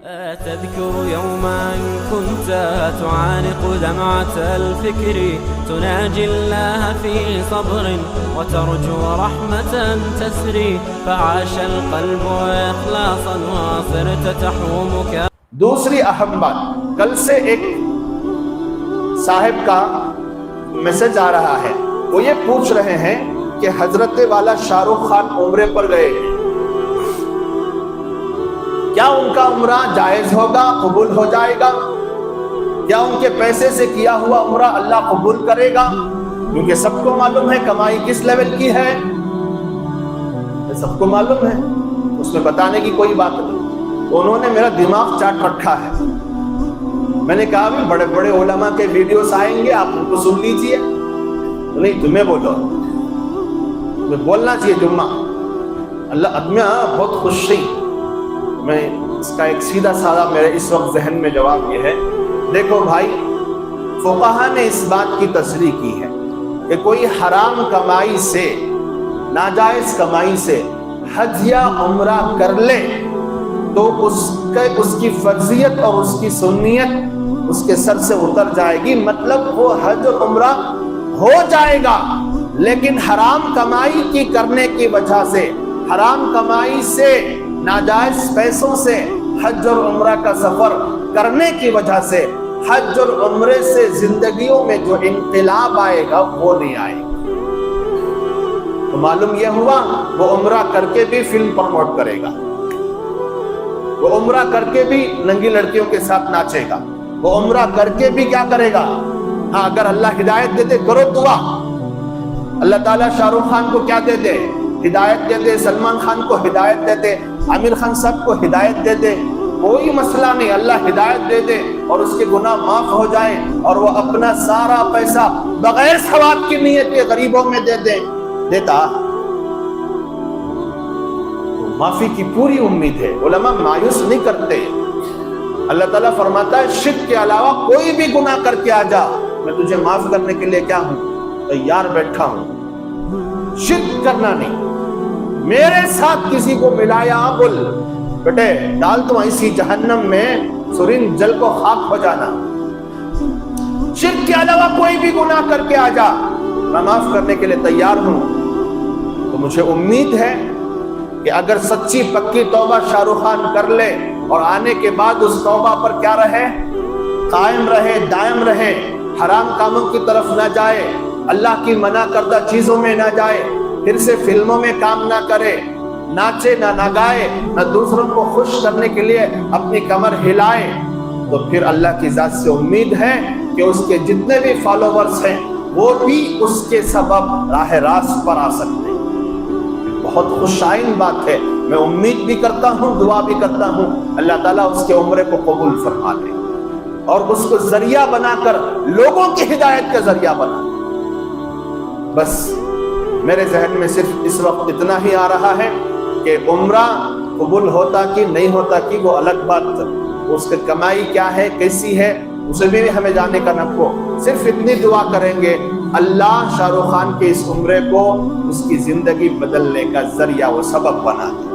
تذكر يوما كنت تعانق دمعة الفكر تناجي الله في صبر وترجو رحمة تسري فعاش القلب إخلاصا وصرت تحومك. دوسری اہم بات، کل سے ایک صاحب کا میسج آ رہا ہے، وہ یہ پوچھ رہے ہیں کہ حضرت والا شاہ رخ خان عمرے پر گئے، کیا ان کا عمرہ جائز ہوگا، قبول ہو جائے گا؟ کیا ان کے پیسے سے کیا ہوا عمرہ اللہ قبول کرے گا؟ کیونکہ سب کو معلوم ہے کمائی کس لیول کی ہے، سب کو معلوم ہے، اس میں بتانے کی کوئی بات نہیں. انہوں نے میرا دماغ چاٹ رکھا ہے. میں نے کہا بھی بڑے بڑے علماء کے ویڈیوز آئیں گے، آپ ان کو سن لیجئے. نہیں، تمہیں بولو، تمہیں بولنا چاہیے جمعہ. اللہ ادمیہ بہت خوش رہی. میں اس کا ایک سیدھا سادہ میرے اس وقت ذہن میں جواب یہ ہے، دیکھو بھائی، فقہا نے اس بات کی تصریح کی ہے کہ کوئی حرام کمائی سے، ناجائز کمائی سے حج یا عمرہ کر لے تو اس کی فرضیت اور اس کی سنیت اس کے سر سے اتر جائے گی، مطلب وہ حج اور عمرہ ہو جائے گا. لیکن حرام کمائی کی کرنے کی وجہ سے، حرام کمائی سے، ناجائز پیسوں سے حج اور عمرہ کا سفر کرنے کی وجہ سے حج اور عمرے سے زندگیوں میں جو انقلاب آئے گا وہ نہیں آئے گا. تو معلوم یہ ہوا وہ عمرہ کر کے بھی فلم پروموٹ کرے گا، وہ عمرہ کر کے بھی ننگی لڑکیوں کے ساتھ ناچے گا، وہ عمرہ کر کے بھی کیا کرے گا؟ ہاں، اگر اللہ ہدایت دے دے کرو دعا. اللہ تعالیٰ شاہ رخ خان کو کیا دے دے؟ ہدایت دے دے. سلمان خان کو ہدایت دے دے. عامر خان صاحب کو ہدایت دے دے. کوئی مسئلہ نہیں، اللہ ہدایت دے دے اور اس کے گناہ معاف ہو جائیں اور وہ اپنا سارا پیسہ بغیر ثواب کی نیت کے غریبوں میں دے دے. دیتا معافی کی پوری امید ہے. علماء مایوس نہیں کرتے. اللہ تعالیٰ فرماتا ہے شرک کے علاوہ کوئی بھی گناہ کر کے آ جا، میں تجھے معاف کرنے کے لیے کیا ہوں؟ تیار بیٹھا ہوں. شرک کرنا نہیں. میرے ساتھ کسی کو ملایا بول بیٹے ڈال تو ایسی جہنم میں سرین جل کو خاک ہو جانا. شرک کے علاوہ کوئی بھی گناہ کر کے آ جا، میں معاف کرنے کے لیے تیار ہوں. تو مجھے امید ہے کہ اگر سچی پکی توبہ شاہ رخ خان کر لے اور آنے کے بعد اس توبہ پر کیا رہے؟ قائم رہے، دائم رہے، حرام کاموں کی طرف نہ جائے، اللہ کی منع کردہ چیزوں میں نہ جائے، پھر سے فلموں میں کام نہ کرے، ناچے نہ گائے، نہ دوسروں کو خوش کرنے کے لیے اپنی کمر ہلائے، تو پھر اللہ کی ذات سے امید ہے کہ اس کے جتنے بھی فالوورز ہیں وہ بھی اس کے سبب راہ راست پر آ سکتے ہیں. بہت خوشائن بات ہے. میں امید بھی کرتا ہوں، دعا بھی کرتا ہوں اللہ تعالیٰ اس کے عمرے کو قبول فرما لے اور اس کو ذریعہ بنا کر لوگوں کی ہدایت کا ذریعہ بنا. بس میرے ذہن میں صرف اس وقت اتنا ہی آ رہا ہے کہ عمرہ قبول ہوتا کہ نہیں ہوتا کہ وہ الگ بات، اس کی کمائی کیا ہے، کیسی ہے، اسے بھی ہمیں جانے کا نہ ہو. صرف اتنی دعا کریں گے اللہ شاہ رخ خان کے اس عمرے کو اس کی زندگی بدلنے کا ذریعہ و سبب بنا دے.